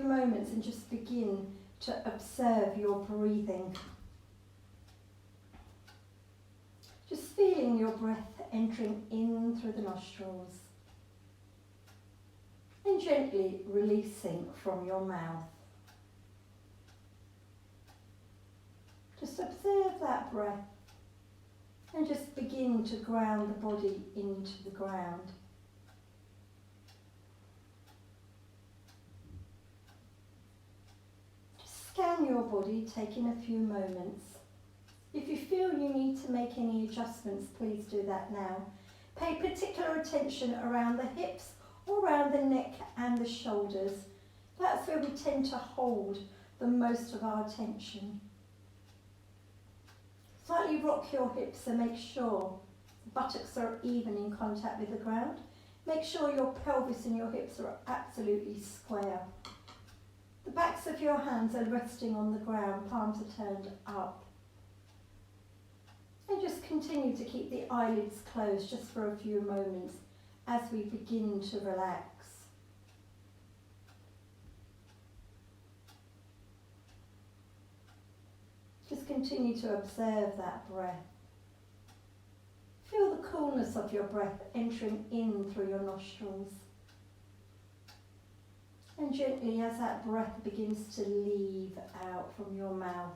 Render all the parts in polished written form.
moments and just begin to observe your breathing. Just feeling your breath entering in through the nostrils and gently releasing from your mouth. Just observe that breath and just begin to ground the body into the ground. Just scan your body, taking a few moments. If you feel you need to make any adjustments, please do that now. Pay particular attention around the hips or around the neck and the shoulders. That's where we tend to hold the most of our attention. Slightly rock your hips and make sure the buttocks are even in contact with the ground. Make sure your pelvis and your hips are absolutely square. The backs of your hands are resting on the ground, palms are turned up. And just continue to keep the eyelids closed just for a few moments as we begin to relax. Just continue to observe that breath. Feel the coolness of your breath entering in through your nostrils. And gently, as that breath begins to leave out from your mouth,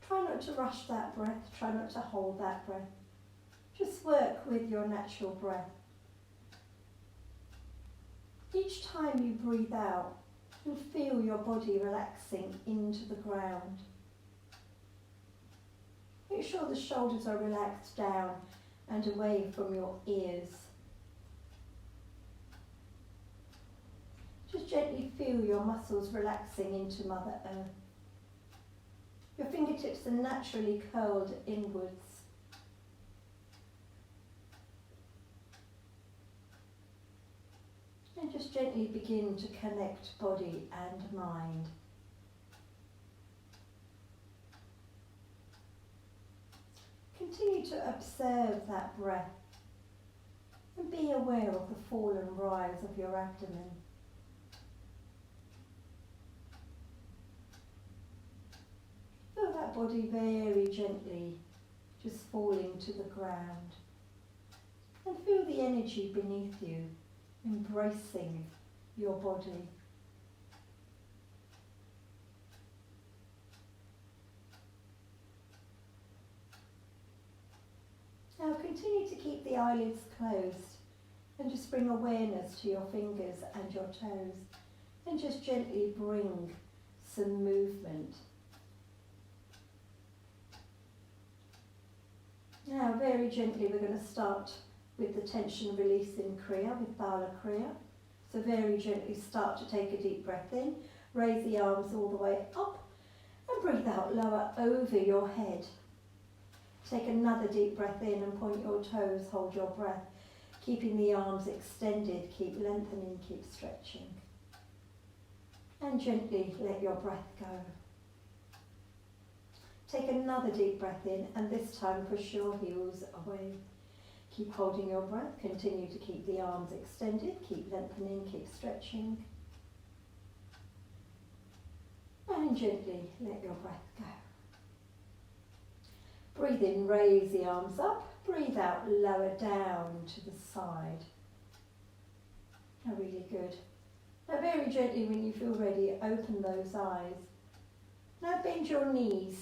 try not to rush that breath, try not to hold that breath. Just work with your natural breath. Each time you breathe out, you'll feel your body relaxing into the ground. Make sure the shoulders are relaxed down and away from your ears. Just gently feel your muscles relaxing into Mother Earth. Your fingertips are naturally curled inwards. And just gently begin to connect body and mind. Continue to observe that breath and be aware of the fall and rise of your abdomen. Feel that body very gently just falling to the ground. And feel the energy beneath you, embracing your body. Now continue to keep the eyelids closed and just bring awareness to your fingers and your toes and just gently bring some movement. Now very gently we're going to start with the tension release in Kriya, with Bala Kriya. So very gently start to take a deep breath in, raise the arms all the way up and breathe out, lower over your head. Take another deep breath in and point your toes, hold your breath, keeping the arms extended, keep lengthening, keep stretching. And gently let your breath go. Take another deep breath in and this time push your heels away. Keep holding your breath, continue to keep the arms extended, keep lengthening, keep stretching. And gently let your breath go. Breathe in, raise the arms up, breathe out, lower down to the side. Oh, really good. Now very gently when you feel ready, open those eyes. Now bend your knees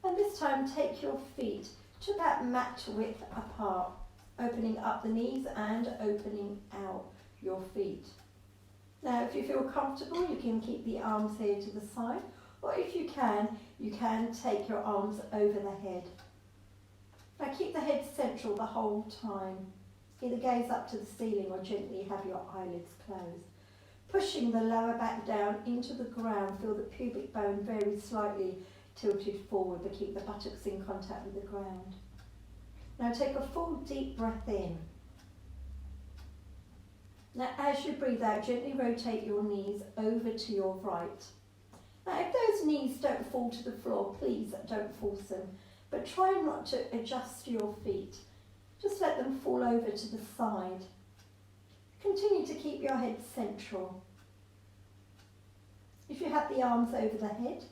and this time take your feet to that mat width apart, opening up the knees and opening out your feet. Now if you feel comfortable, you can keep the arms here to the side, or if you can take your arms over the head. Now keep the head central the whole time. Either gaze up to the ceiling or gently have your eyelids closed. Pushing the lower back down into the ground, feel the pubic bone very slightly tilted forward, but keep the buttocks in contact with the ground. Now take a full deep breath in. Now as you breathe out, gently rotate your knees over to your right. Now if those knees don't fall to the floor, please don't force them, but try not to adjust your feet. Just let them fall over to the side. Continue Continue to keep your head central. If you have the arms over the head,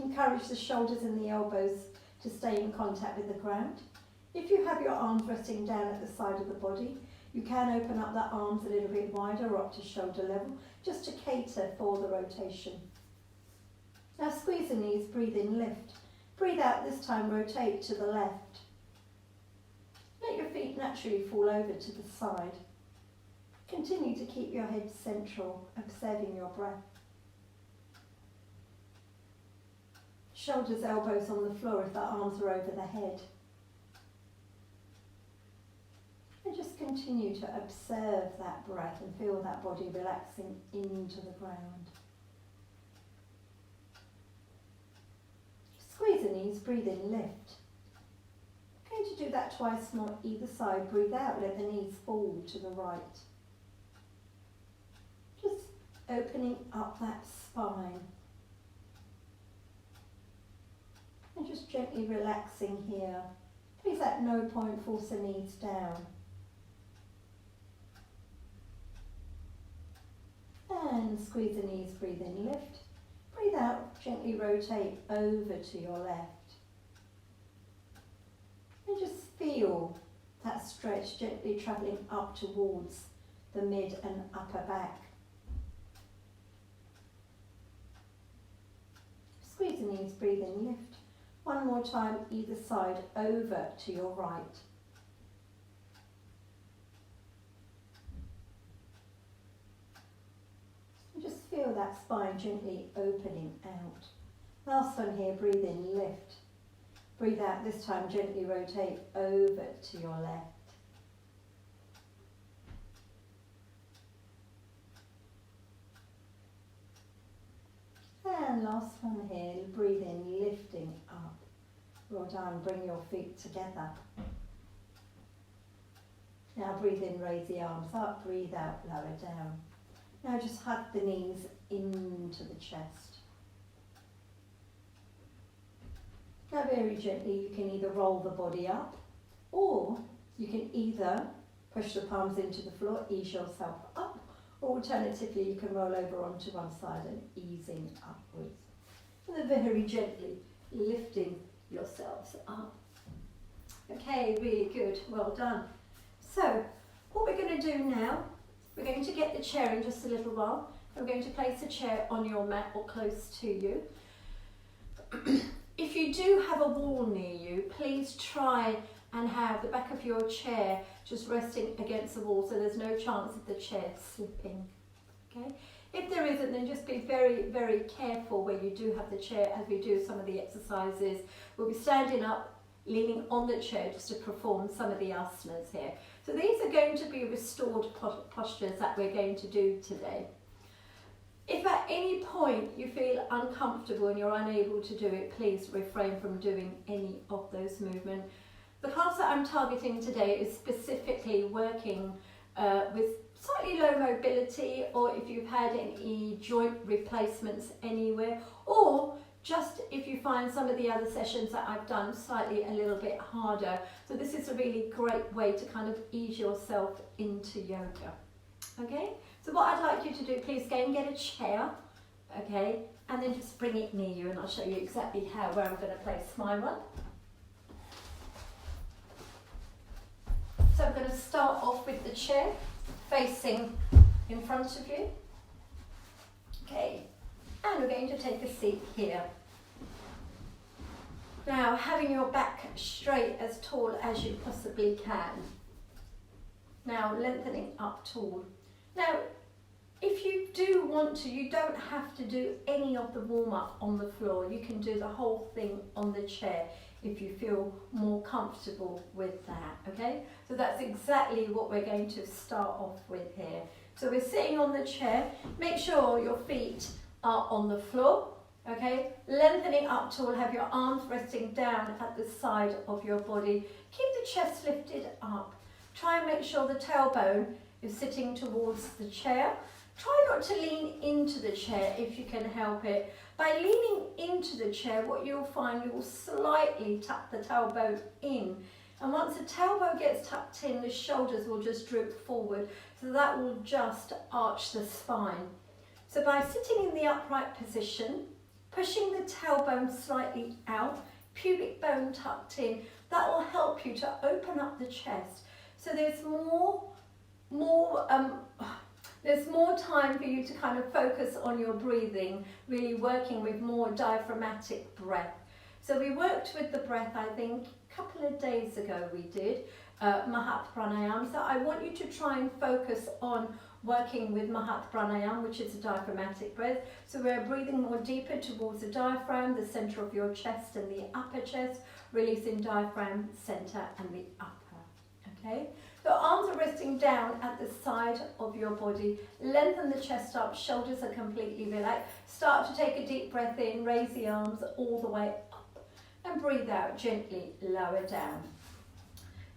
encourage the shoulders and the elbows to stay in contact with the ground. If you have your arms resting down at the side of the body, you can open up the arms a little bit wider or up to shoulder level, just to cater for the rotation. Now squeeze the knees, breathe in, lift. Breathe out, this time rotate to the left. Let your feet naturally fall over to the side. Continue to keep your head central, observing your breath. Shoulders, elbows on the floor if the arms are over the head. And just continue to observe that breath and feel that body relaxing into the ground. Squeeze the knees, breathe in, lift. I'm going to do that twice more either side. Breathe out, let the knees fall to the right. Just opening up that spine. And just gently relaxing here. Please at no point force the knees down. And squeeze the knees, breathe in, lift. Breathe out, gently rotate over to your left. And just feel that stretch gently travelling up towards the mid and upper back. Squeeze the knees, breathe in, lift. One more time, either side, over to your right. And just feel that spine gently opening out. Last one here, breathe in, lift. Breathe out, this time gently rotate over to your left. And last one here, breathe in, lifting up. Well done, bring your feet together. Now breathe in, raise the arms up, breathe out, lower down. Now just hug the knees into the chest. Now very gently you can either roll the body up, or you can either push the palms into the floor, ease yourself up, or alternatively you can roll over onto one side and easing upwards. And then very gently lifting yourselves up. Okay, really good, well done. So what we're going to do now, we're going to get the chair in just a little while. We're going to place the chair on your mat or close to you. If you do have a wall near you, please try and have the back of your chair just resting against the wall so there's no chance of the chair slipping. Okay? If there isn't, then just be very, very careful where you do have the chair as we do some of the exercises. We'll be standing up, leaning on the chair just to perform some of the asanas here. So these are going to be restored postures that we're going to do today. If at any point you feel uncomfortable and you're unable to do it, please refrain from doing any of those movements. The class that I'm targeting today is specifically working with slightly low mobility, or if you've had any joint replacements anywhere, or just if you find some of the other sessions that I've done slightly a little bit harder. So this is a really great way to kind of ease yourself into yoga. Okay, so what I'd like you to do, please go and get a chair, okay, and then just bring it near you and I'll show you exactly where I'm going to place my one. So I'm going to start off with the chair facing in front of you. Okay, and we're going to take a seat here. Now, having your back straight as tall as you possibly can. Now, lengthening up tall. Now, if you do want to, you don't have to do any of the warm-up on the floor. You can do the whole thing on the chair if you feel more comfortable with that, okay? So that's exactly what we're going to start off with here. So we're sitting on the chair. Make sure your feet are on the floor, okay? Lengthening up tall, have your arms resting down at the side of your body. Keep the chest lifted up. Try and make sure the tailbone is sitting towards the chair. Try not to lean into the chair if you can help it. By leaning into the chair, what you'll find, you will slightly tuck the tailbone in And once the tailbone gets tucked in, the shoulders will just droop forward. So that will just arch the spine. So by sitting in the upright position, pushing the tailbone slightly out, pubic bone tucked in, that will help you to open up the chest. So there's more time for you to kind of focus on your breathing, really working with more diaphragmatic breath. So we worked with the breath, I think, a couple of days ago we did, Mahat Pranayam. So I want you to try and focus on working with Mahat Pranayam, which is a diaphragmatic breath. So we're breathing more deeper towards the diaphragm, the center of your chest and the upper chest, releasing diaphragm, center and the upper, okay? Your arms are resting down at the side of your body. Lengthen the chest up, shoulders are completely relaxed. Start to take a deep breath in, raise the arms all the way up and breathe out, gently lower down.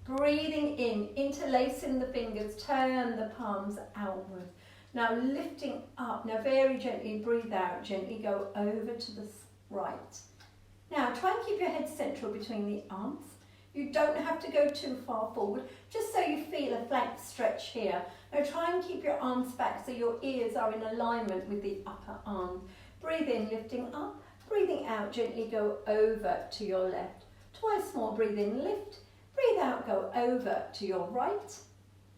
Breathing in, interlacing the fingers, turn the palms outward. Now lifting up, now very gently breathe out, gently go over to the right. Now try and keep your head central between the arms. You don't have to go too far forward, just so you feel a flank stretch here. Now try and keep your arms back so your ears are in alignment with the upper arm. Breathe in, lifting up. Breathing out, gently go over to your left. Twice more, breathe in, lift. Breathe out, go over to your right.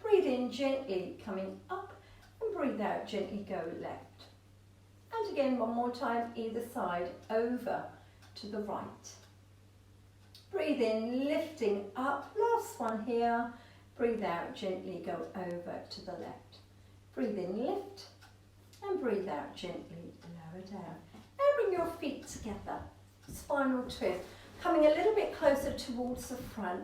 Breathe in, gently coming up. And breathe out, gently go left. And again, one more time, either side, over to the right. Breathe in, lifting up. Last one here. Breathe out, gently go over to the left. Breathe in, lift. And breathe out, gently lower down. Now bring your feet together. Spinal twist. Coming a little bit closer towards the front.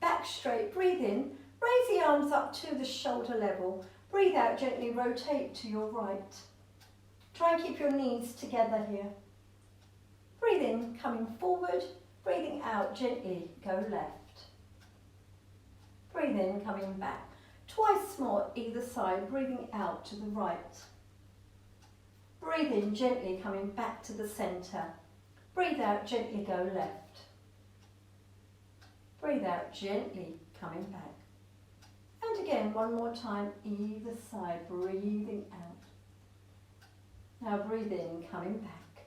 Back straight. Breathe in. Raise the arms up to the shoulder level. Breathe out, gently rotate to your right. Try and keep your knees together here. Breathe in, coming forward. Breathing out, gently go left. Breathe in, coming back. Twice more either side, breathing out to the right. Breathe in, gently coming back to the center. Breathe out, gently go left. Breathe out, gently coming back. And again, one more time, either side, breathing out. Now breathe in, coming back.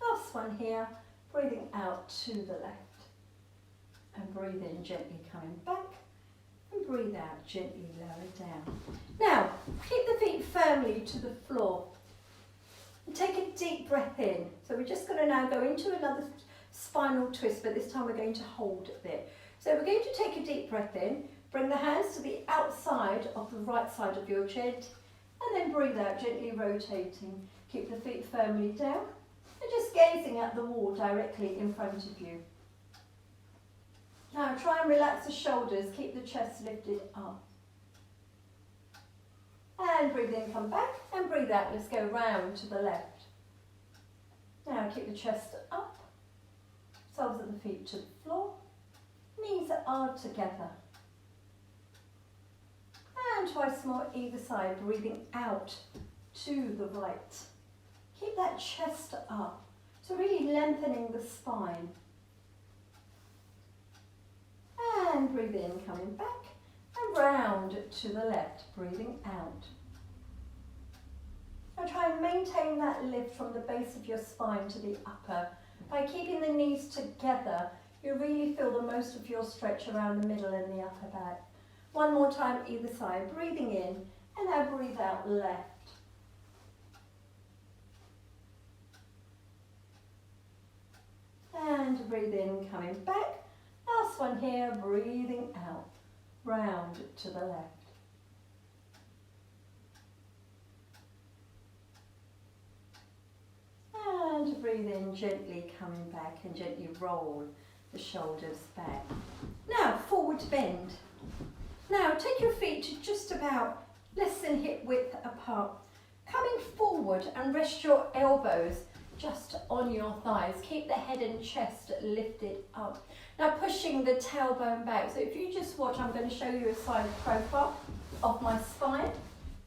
Last one here. Breathing out to the left. And breathe in, gently coming back. And breathe out, gently lower down. Now, keep the feet firmly to the floor. And take a deep breath in. So we're just going to now go into another spinal twist, but this time we're going to hold it. So we're going to take a deep breath in. Bring the hands to the outside of the right side of your chest. And then breathe out, gently rotating. Keep the feet firmly down. And just gazing at the wall directly in front of you. Now try and relax the shoulders, keep the chest lifted up. And breathe in, come back, and breathe out. Let's go round to the left. Now keep the chest up, soles of the feet to the floor, knees are together. And twice more either side, breathing out to the right. Keep that chest up, so really lengthening the spine. And breathe in, coming back, and round to the left, breathing out. Now try and maintain that lift from the base of your spine to the upper. By keeping the knees together, you really feel the most of your stretch around the middle and the upper back. One more time either side, breathing in, and now breathe out left. And breathe in, coming back. Last one here, breathing out, round to the left. And breathe in, gently coming back and gently roll the shoulders back. Now, forward bend. Now, take your feet to just about less than hip width apart. Coming forward and rest your elbows just on your thighs. Keep the head and chest lifted up. Now pushing the tailbone back. So if you just watch, I'm going to show you a side profile of my spine.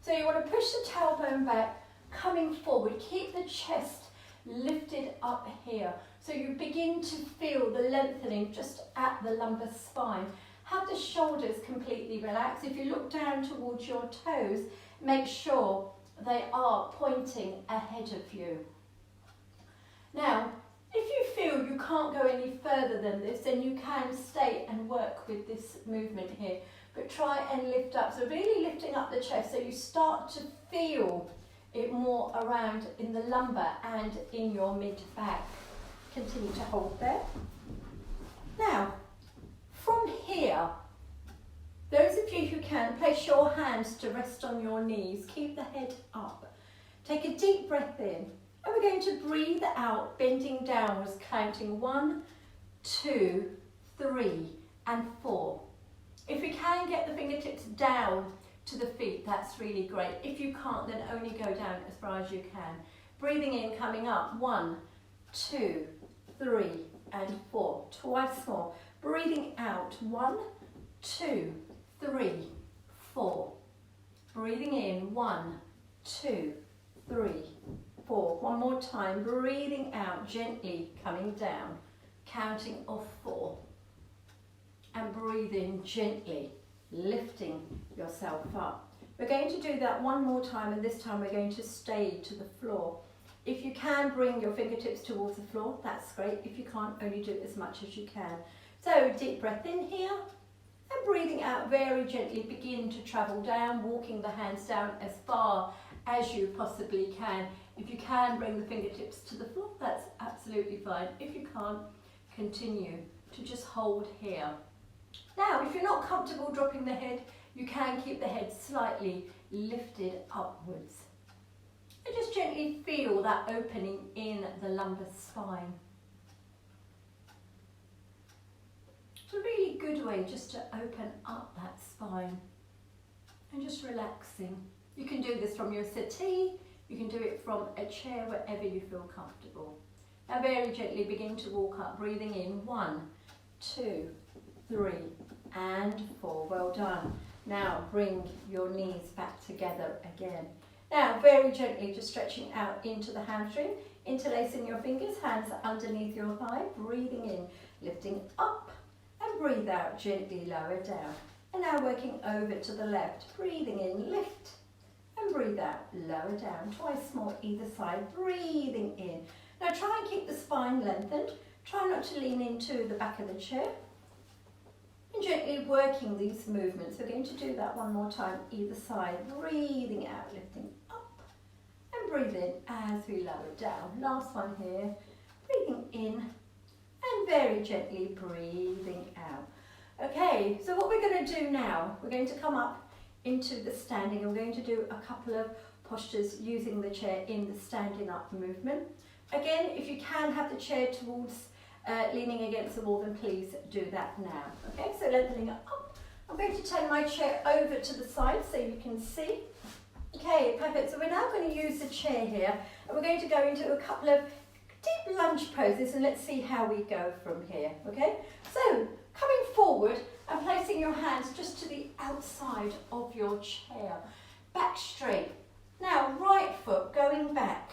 So you want to push the tailbone back, coming forward. Keep the chest lifted up here. So you begin to feel the lengthening just at the lumbar spine. Have the shoulders completely relaxed. If you look down towards your toes, make sure they are pointing ahead of you. Now, if you feel you can't go any further than this, then you can stay and work with this movement here. But try and lift up. So really lifting up the chest so you start to feel it more around in the lumbar and in your mid-back. Continue to hold there. Now, from here, those of you who can, place your hands to rest on your knees. Keep the head up. Take a deep breath in. And we're going to breathe out, bending downwards, counting 1, 2, 3, and 4. If we can get the fingertips down to the feet, that's really great. If you can't, then only go down as far as you can. Breathing in, coming up, 1, 2, 3, and 4. Twice more. Breathing out, 1, 2, 3, 4. Breathing in, 1, 2, 3, 4. One more time. Breathing out, gently coming down, counting off 4. And breathe in gently, lifting yourself up. We're going to do that one more time, and this time we're going to stay to the floor. If you can bring your fingertips towards the floor, that's great. If you can't, only do as much as you can. So deep breath in here, and breathing out very gently, begin to travel down, walking the hands down as far as you possibly can. If you can bring the fingertips to the floor, that's absolutely fine. If you can't, continue to just hold here. Now, if you're not comfortable dropping the head, you can keep the head slightly lifted upwards. And just gently feel that opening in the lumbar spine. It's a really good way just to open up that spine and just relaxing. You can do this from your settee, you can do it from a chair, wherever you feel comfortable. Now very gently begin to walk up, breathing in 1, 2, 3, and 4. Well done. Now bring your knees back together again. Now very gently just stretching out into the hamstring, interlacing your fingers, hands underneath your thigh, breathing in, lifting up, and breathe out, gently lower down. And now working over to the left, breathing in, lift, and breathe out, lower down. Twice more either side, breathing in. Now try and keep the spine lengthened. Try not to lean into the back of the chair. And gently working these movements. We're going to do that one more time, either side. Breathing out, lifting up, and breathe in as we lower down. Last one here. Breathing in, and very gently breathing out. Okay, so what we're going to do now, we're going to come up into the standing, and we're going to do a couple of postures using the chair in the standing up movement. Again, if you can have the chair towards leaning against the wall, then please do that now. Okay, so lengthening up. I'm going to turn my chair over to the side so you can see. Okay, perfect. So we're now going to use the chair here, and we're going to go into a couple of deep lunge poses, and let's see how we go from here. Okay, so coming forward and placing your hands just to the outside of your chair. Back straight. Now right foot going back.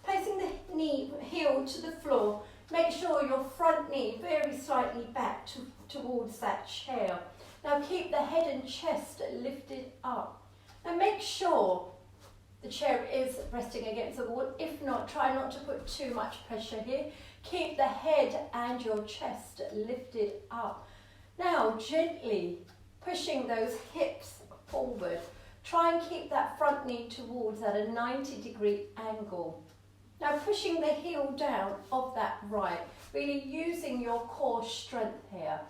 Placing the knee, heel to the floor. Make sure your front knee very slightly back towards that chair. Now keep the head and chest lifted up. And make sure the chair is resting against the wall. If not, try not to put too much pressure here. Keep the head and your chest lifted up. Now gently pushing those hips forward. Try and keep that front knee towards at a 90-degree angle. Now pushing the heel down of that right, really using your core strength here.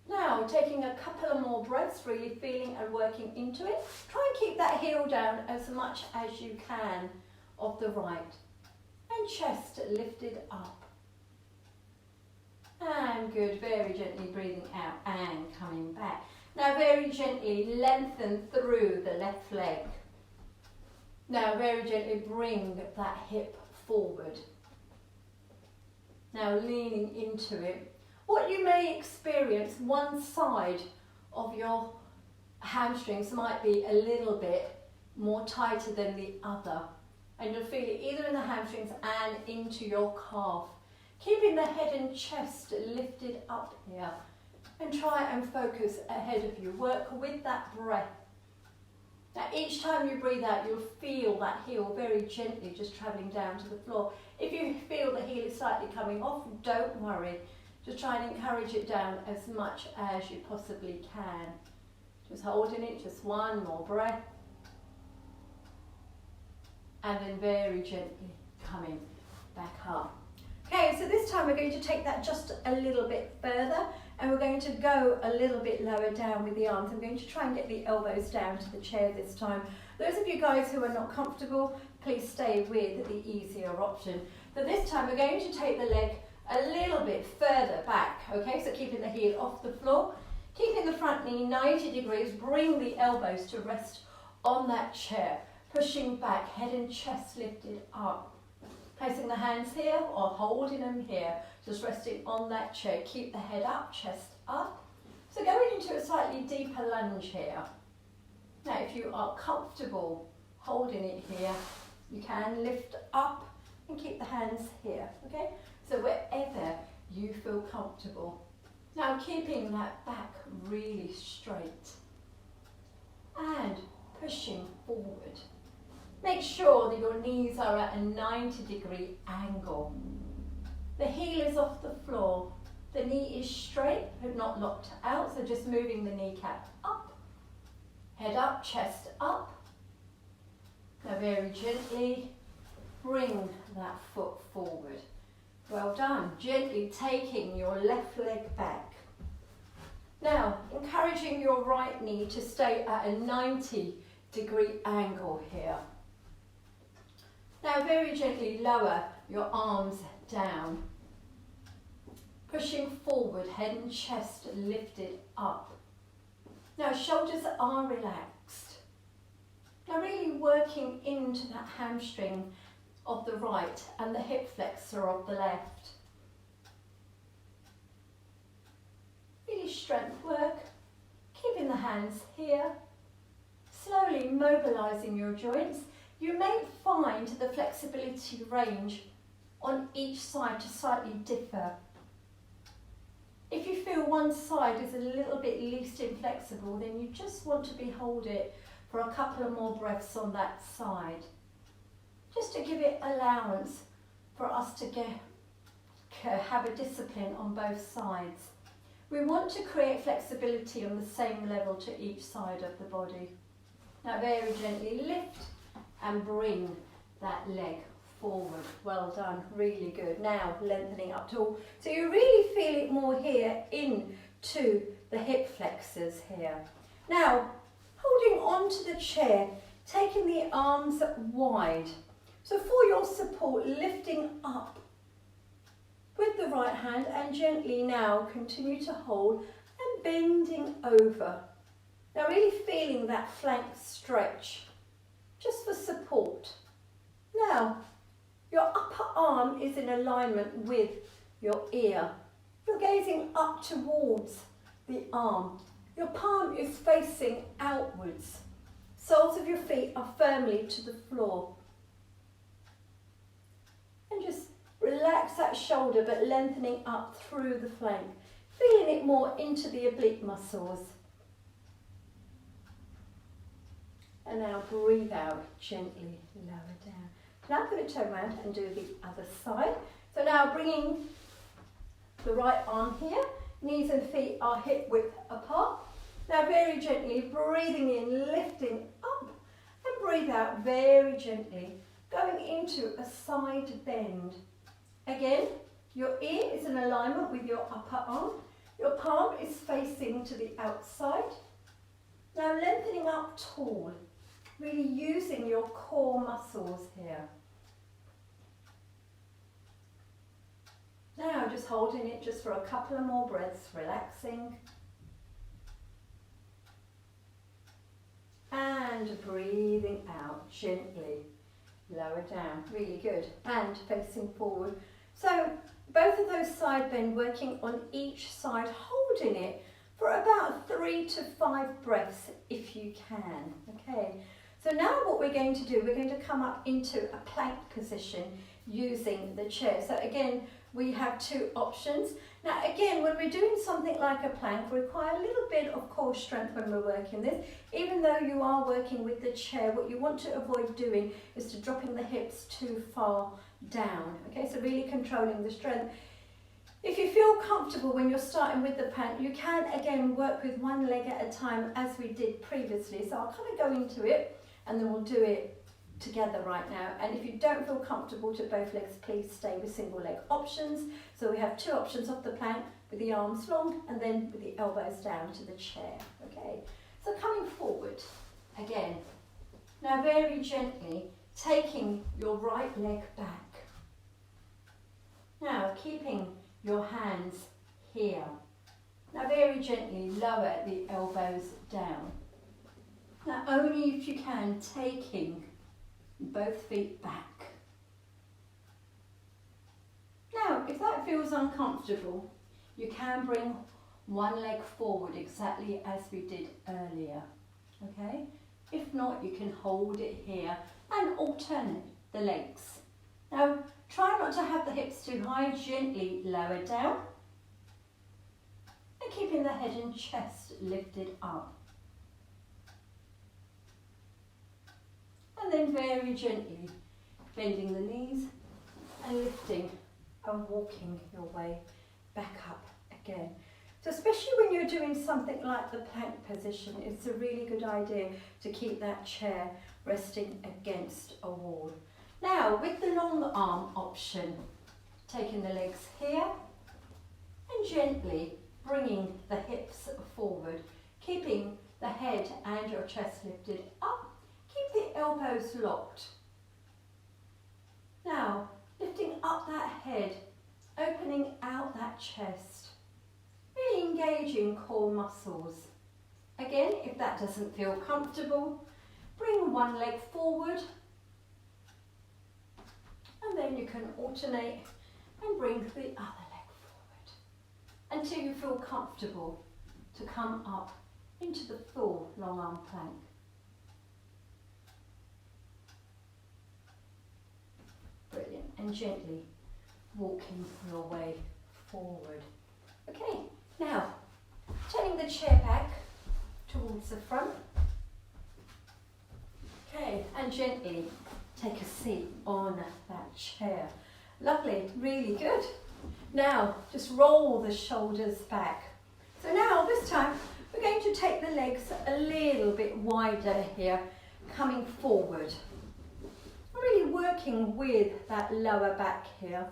Now taking a couple of more breaths, really feeling and working into it. Try and keep that heel down as much as you can of the right. And chest lifted up. And good, very gently breathing out and coming back. Now very gently lengthen through the left leg. Now very gently bring that hip forward. Now leaning into it. What you may experience, one side of your hamstrings might be a little bit more tighter than the other. And you'll feel it either in the hamstrings and into your calf. Keeping the head and chest lifted up here. And try and focus ahead of you. Work with that breath. Now each time you breathe out, you'll feel that heel very gently just travelling down to the floor. If you feel the heel is slightly coming off, don't worry. Just try and encourage it down as much as you possibly can. Just holding it, just one more breath. And then very gently coming back up. Okay, so this time we're going to take that just a little bit further, and we're going to go a little bit lower down with the arms. I'm going to try and get the elbows down to the chair this time. Those of you guys who are not comfortable, please stay with the easier option. So this time we're going to take the leg a little bit further back, okay? So keeping the heel off the floor, keeping the front knee 90 degrees, bring the elbows to rest on that chair, pushing back, head and chest lifted up. Placing the hands here or holding them here, just resting on that chair. Keep the head up, chest up. So going into a slightly deeper lunge here. Now if you are comfortable holding it here, you can lift up and keep the hands here, okay? So wherever you feel comfortable. Now keeping that back really straight and pushing forward. Make sure that your knees are at a 90-degree angle. The heel is off the floor. The knee is straight but not locked out, so just moving the kneecap up. Head up, chest up. Now very gently bring that foot forward. Well done. Gently taking your left leg back. Now encouraging your right knee to stay at a 90-degree angle here. Now very gently lower your arms down. Pushing forward, head and chest lifted up. Now shoulders are relaxed. Now really working into that hamstring of the right and the hip flexor of the left. Really strength work. Keeping the hands here. Slowly mobilising your joints. You may find the flexibility range on each side to slightly differ. If you feel one side is a little bit least inflexible, then you just want to hold it for a couple of more breaths on that side. Just to give it allowance for us to have a discipline on both sides. We want to create flexibility on the same level to each side of the body. Now very gently lift and bring that leg forward. Well done, really good. Now lengthening up tall. So you really feel it more here into the hip flexors here. Now holding onto the chair, taking the arms wide. So for your support, lifting up with the right hand and gently now continue to hold and bending over. Now really feeling that flank stretch. Just for support. Now, your upper arm is in alignment with your ear. You're gazing up towards the arm. Your palm is facing outwards. Soles of your feet are firmly to the floor. And just relax that shoulder but lengthening up through the flank. Feeling it more into the oblique muscles. And now breathe out, gently lower down. Now I'm going to turn around and do the other side. So now bringing the right arm here, knees and feet are hip width apart. Now very gently breathing in, lifting up, and breathe out very gently, going into a side bend. Again, your ear is in alignment with your upper arm. Your palm is facing to the outside. Now lengthening up tall. Really using your core muscles here. Now just holding it just for a couple of more breaths, relaxing. And breathing out gently, lower down, really good. And facing forward. So both of those side bend, working on each side, holding it for about 3 to 5 breaths if you can, okay. So now what we're going to do, we're going to come up into a plank position using the chair. So again, we have two options. Now again, when we're doing something like a plank, we require a little bit of core strength when we're working this. Even though you are working with the chair, what you want to avoid doing is to dropping the hips too far down. Okay, so really controlling the strength. If you feel comfortable when you're starting with the plank, you can again work with one leg at a time as we did previously. So I'll kind of go into it and then we'll do it together right now. And if you don't feel comfortable to both legs, please stay with single leg options. So we have two options off the plank with the arms long and then with the elbows down to the chair. Okay, so coming forward again. Now very gently taking your right leg back. Now keeping your hands here. Now very gently lower the elbows down. Now only if you can, taking both feet back. Now if that feels uncomfortable, you can bring one leg forward exactly as we did earlier. Okay? If not, you can hold it here and alternate the legs. Now try not to have the hips too high, gently lower down and keeping the head and chest lifted up. And then very gently bending the knees and lifting and walking your way back up again. So especially when you're doing something like the plank position, it's a really good idea to keep that chair resting against a wall. Now with the long arm option, taking the legs here and gently bringing the hips forward, keeping the head and your chest lifted up. Keep the elbows locked. Now, lifting up that head, opening out that chest, really engaging core muscles. Again, if that doesn't feel comfortable, bring one leg forward and then you can alternate and bring the other leg forward until you feel comfortable to come up into the full long arm plank. Brilliant. And gently walking your way forward. Okay, now turning the chair back towards the front. Okay, and gently take a seat on that chair. Lovely, really good. Now just roll the shoulders back. So now this time we're going to take the legs a little bit wider here, coming forward. Really working with that lower back here.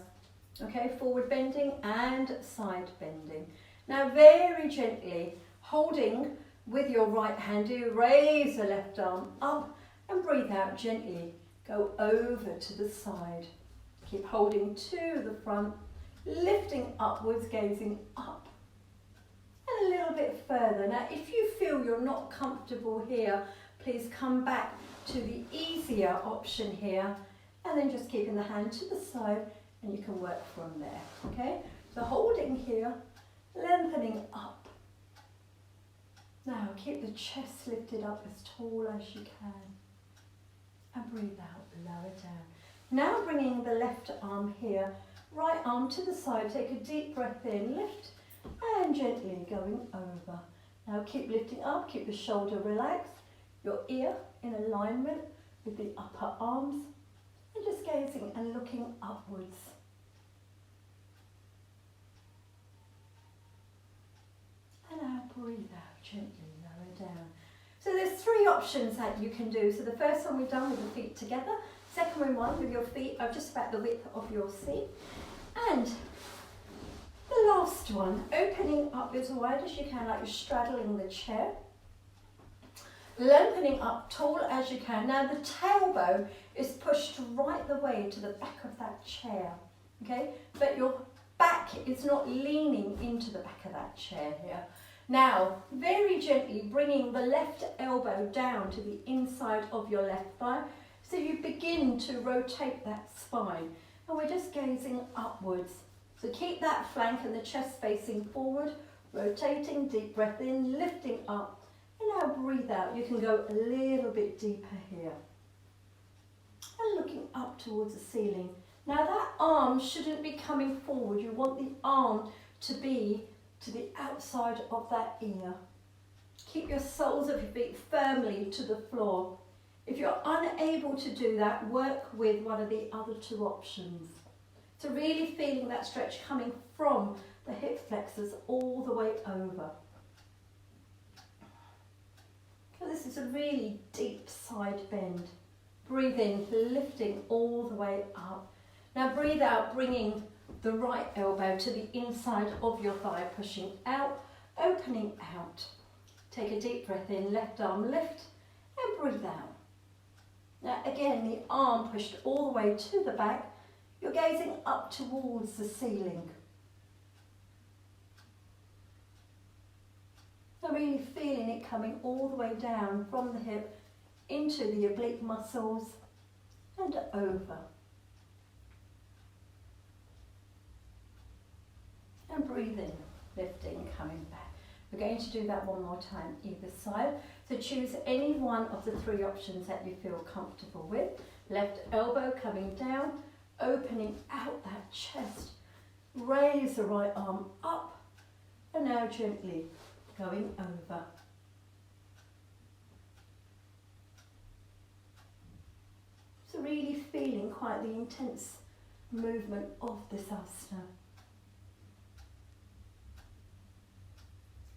Okay, forward bending and side bending. Now very gently holding with your right hand, do raise the left arm up and breathe out gently. Go over to the side. Keep holding to the front, lifting upwards, gazing up. And a little bit further. Now if you feel you're not comfortable here, please come back to the easier option here and then just keeping the hand to the side and you can work from there. Okay, so holding here, lengthening up. Now keep the chest lifted up as tall as you can and breathe out, lower down. Now bringing the left arm here, right arm to the side, take a deep breath in, lift and gently going over. Now keep lifting up, keep the shoulder relaxed, your ear in alignment with the upper arms and just gazing and looking upwards. And now breathe out, gently lower down. So there's three options that you can do. So the first one we've done with the feet together, second one with your feet are just about the width of your seat, and the last one, opening up as wide as you can, like you're straddling the chair. Lengthening up tall as you can. Now the tailbone is pushed right the way to the back of that chair, okay? But your back is not leaning into the back of that chair here. Now, very gently bringing the left elbow down to the inside of your left thigh, so you begin to rotate that spine. And we're just gazing upwards. So keep that flank and the chest facing forward, rotating, deep breath in, lifting up, And now breathe out. You can go a little bit deeper here. And looking up towards the ceiling. Now that arm shouldn't be coming forward. You want the arm to be to the outside of that ear. Keep your soles of your feet firmly to the floor. If you're unable to do that, work with one of the other two options. So really feeling that stretch coming from the hip flexors all the way over. So this is a really deep side bend. Breathe in, lifting all the way up. Now breathe out, bringing the right elbow to the inside of your thigh, pushing out, opening out. Take a deep breath in, left arm lift, and breathe out. Now again, the arm pushed all the way to the back. You're gazing up towards the ceiling. So really feeling it coming all the way down from the hip into the oblique muscles and over. And breathe in, lifting, coming back. We're going to do that one more time either side. So choose any one of the three options that you feel comfortable with. Left elbow coming down, opening out that chest. Raise the right arm up and now gently going over. So really feeling quite the intense movement of this asana.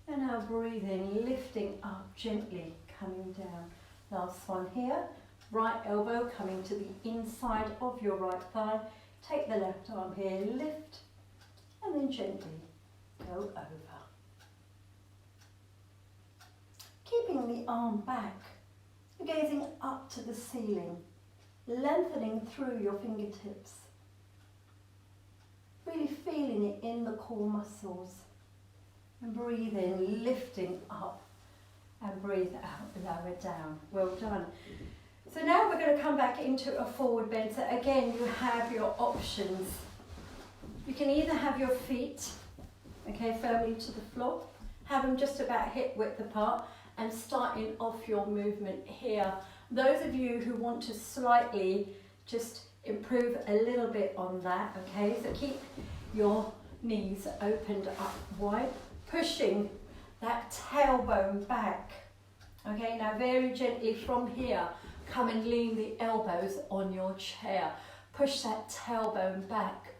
And now breathe in, lifting up gently, coming down. Last one here. Right elbow coming to the inside of your right thigh. Take the left arm here, lift, and then gently go over. Keeping the arm back, you're gazing up to the ceiling, lengthening through your fingertips. Really feeling it in the core muscles. And breathe in, lifting up, and breathe out, lower down. Well done. So now we're going to come back into a forward bend. So again, you have your options. You can either have your feet, okay, firmly to the floor, have them just about hip width apart, and starting off your movement here. Those of you who want to slightly just improve a little bit on that, okay, so keep your knees opened up wide, pushing that tailbone back. Okay, now very gently from here, come and lean the elbows on your chair. Push that tailbone back.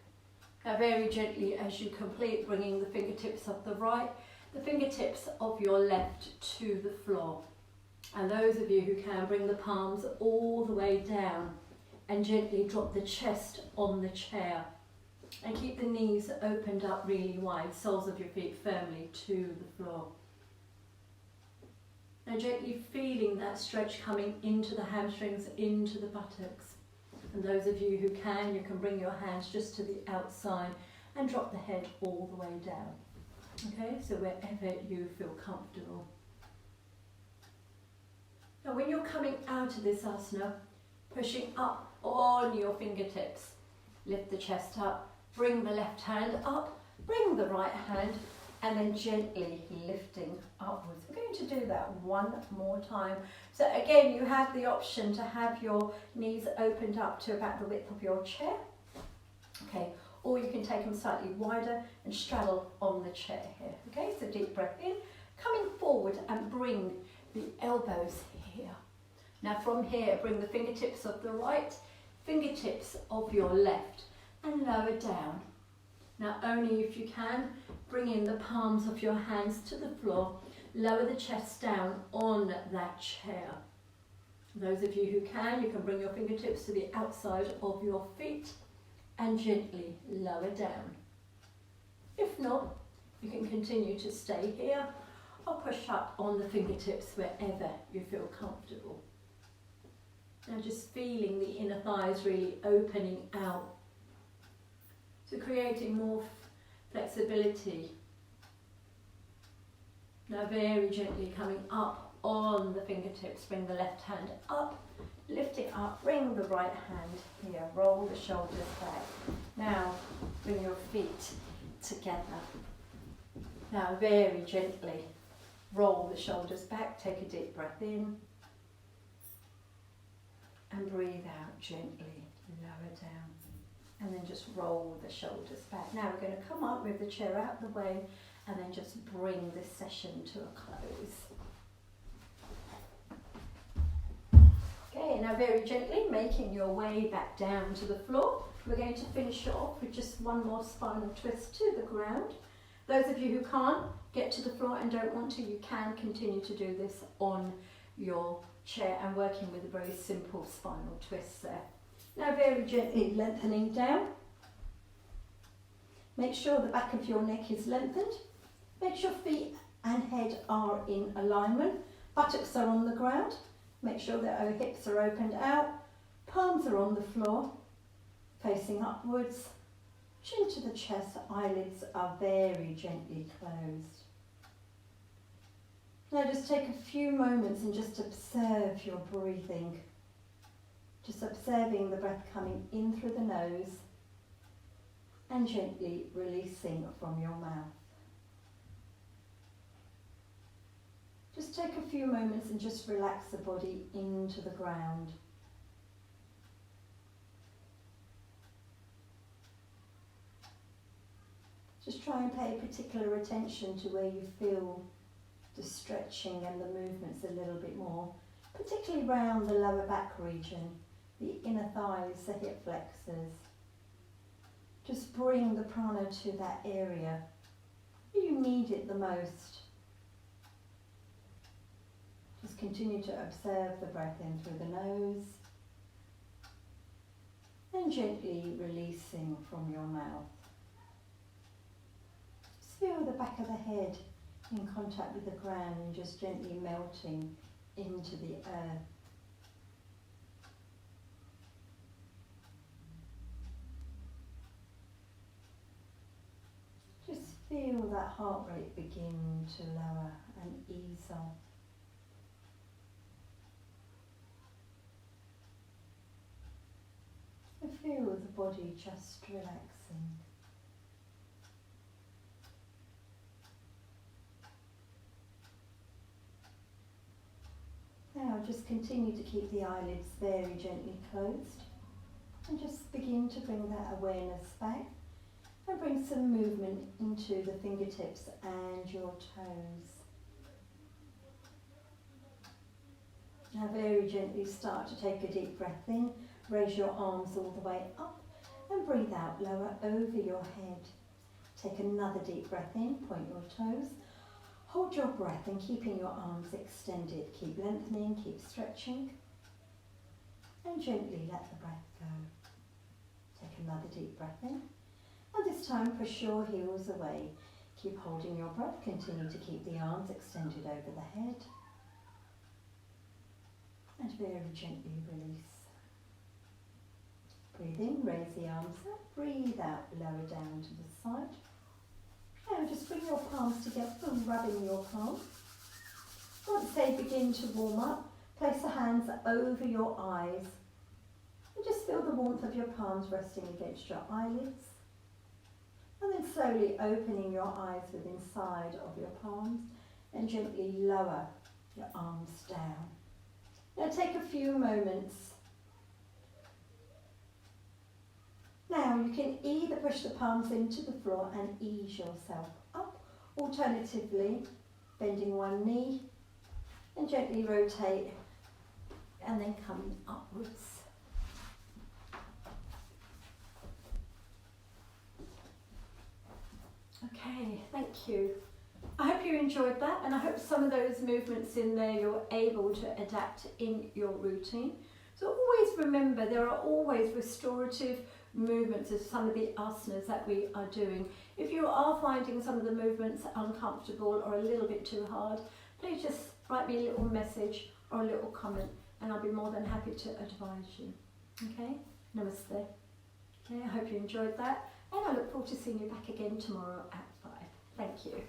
Now very gently as you complete, bringing the fingertips of the right, the fingertips of your left to the floor. And those of you who can, bring the palms all the way down and gently drop the chest on the chair. And keep the knees opened up really wide, soles of your feet firmly to the floor. Now gently feeling that stretch coming into the hamstrings, into the buttocks. And those of you who can, you can bring your hands just to the outside and drop the head all the way down. Okay, so wherever you feel comfortable. Now when you're coming out of this asana, pushing up on your fingertips, lift the chest up, bring the left hand up, bring the right hand, and then gently lifting upwards. We're going to do that one more time. So again, you have the option to have your knees opened up to about the width of your chair. Okay, or you can take them slightly wider and straddle on the chair here. Okay, so deep breath in, coming forward and bring the elbows here. Now from here, bring the fingertips of the right, fingertips of your left, and lower down. Now only if you can, bring in the palms of your hands to the floor, lower the chest down on that chair. Those of you who can, you can bring your fingertips to the outside of your feet and gently lower down. If not, you can continue to stay here or push up on the fingertips wherever you feel comfortable. Now just feeling the inner thighs really opening out. So creating more flexibility. Now very gently coming up on the fingertips, bring the left hand up, lifting up, bring the right hand here, roll the shoulders back. Now bring your feet together. Now very gently roll the shoulders back, take a deep breath in and breathe out gently, lower down, and then just roll the shoulders back. Now we're going to come up with the chair out the way and then just bring this session to a close. Okay, now very gently making your way back down to the floor. We're going to finish off with just one more spinal twist to the ground. Those of you who can't get to the floor and don't want to, you can continue to do this on your chair and working with a very simple spinal twist there. Now very gently lengthening down. Make sure the back of your neck is lengthened. Make sure feet and head are in alignment. Buttocks are on the ground. Make sure that our hips are opened out. Palms are on the floor, facing upwards. Chin to the chest, eyelids are very gently closed. Now just take a few moments and just observe your breathing. Just observing the breath coming in through the nose and gently releasing from your mouth. Just take a few moments and just relax the body into the ground. Just try and pay particular attention to where you feel the stretching and the movements a little bit more, particularly around the lower back region, the inner thighs, the hip flexors. Just bring the prana to that area where you need it the most. Just continue to observe the breath in through the nose and gently releasing from your mouth. Just feel the back of the head in contact with the ground and just gently melting into the earth. Just feel that heart rate begin to lower and ease off. And feel the body just relaxing. Now just continue to keep the eyelids very gently closed and just begin to bring that awareness back and bring some movement into the fingertips and your toes. Now very gently start to take a deep breath in, raise your arms all the way up and breathe out, lower over your head. Take another deep breath in, point your toes. Hold your breath and keeping your arms extended. Keep lengthening, keep stretching. And gently let the breath go. Take another deep breath in. And this time push your heels away. Keep holding your breath. Continue to keep the arms extended over the head. And very gently release. Breathe in, raise the arms up. Breathe out, lower down to the side. Now just bring your palms together and rubbing your palms. Once they begin to warm up, place the hands over your eyes and just feel the warmth of your palms resting against your eyelids. And then slowly opening your eyes within side of your palms and gently lower your arms down. Now take a few moments. Now you can either push the palms into the floor and ease yourself up, alternatively bending one knee and gently rotate and then come upwards. Okay, thank you. I hope you enjoyed that, and I hope some of those movements in there you're able to adapt in your routine. So always remember there are always restorative movements of some of the asanas that we are doing. If you are finding some of the movements uncomfortable or a little bit too hard, please just write me a little message or a little comment and I'll be more than happy to advise you. Okay? Namaste. Okay, I hope you enjoyed that and I look forward to seeing you back again tomorrow at 5. Thank you.